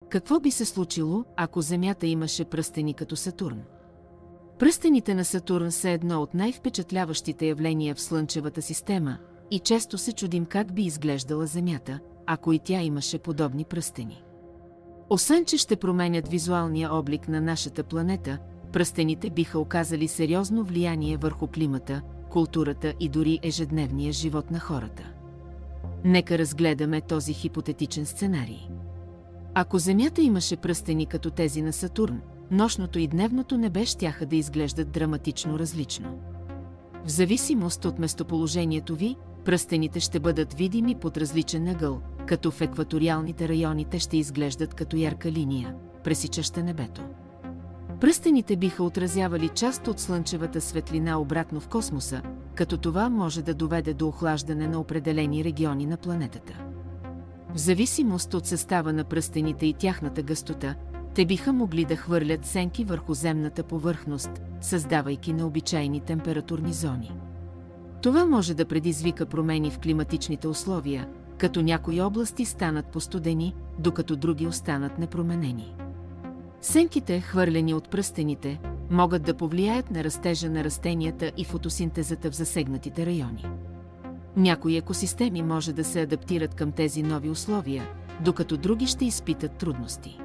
Какво би се случило, ако Земята имаше пръстени като Сатурн? Пръстените на Сатурн са едно от най-впечатляващите явления в Слънчевата система и често се чудим как би изглеждала Земята, ако и тя имаше подобни пръстени. Освен че ще променят визуалния облик на нашата планета, пръстените биха оказали сериозно влияние върху климата, културата и дори ежедневния живот на хората. Нека разгледаме този хипотетичен сценарий. Ако Земята имаше пръстени като тези на Сатурн, нощното и дневното небе щяха да изглеждат драматично различно. В зависимост от местоположението ви, пръстените ще бъдат видими под различен ъгъл, като в екваториалните райони те ще изглеждат като ярка линия, пресичаща небето. Пръстените биха отразявали част от слънчевата светлина обратно в космоса, като това може да доведе до охлаждане на определени региони на планетата. В зависимост от състава на пръстените и тяхната гъстота, те биха могли да хвърлят сенки върху земната повърхност, създавайки необичайни температурни зони. Това може да предизвика промени в климатичните условия, като някои области станат постудени, докато други останат непроменени. Сенките, хвърлени от пръстените, могат да повлияят на растежа на растенията и фотосинтезата в засегнатите райони. Някои екосистеми може да се адаптират към тези нови условия, докато други ще изпитат трудности.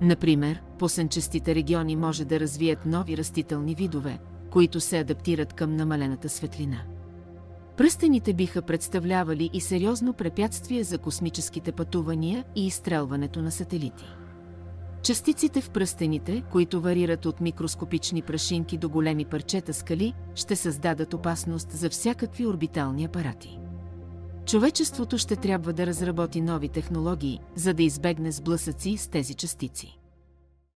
Например, посенчестите региони може да развият нови растителни видове, които се адаптират към намалената светлина. Пръстените биха представлявали и сериозно препятствие за космическите пътувания и изстрелването на сателити. Частиците в пръстените, които варират от микроскопични прашинки до големи парчета скали, ще създадат опасност за всякакви орбитални апарати. Човечеството ще трябва да разработи нови технологии, за да избегне сблъсъци с тези частици.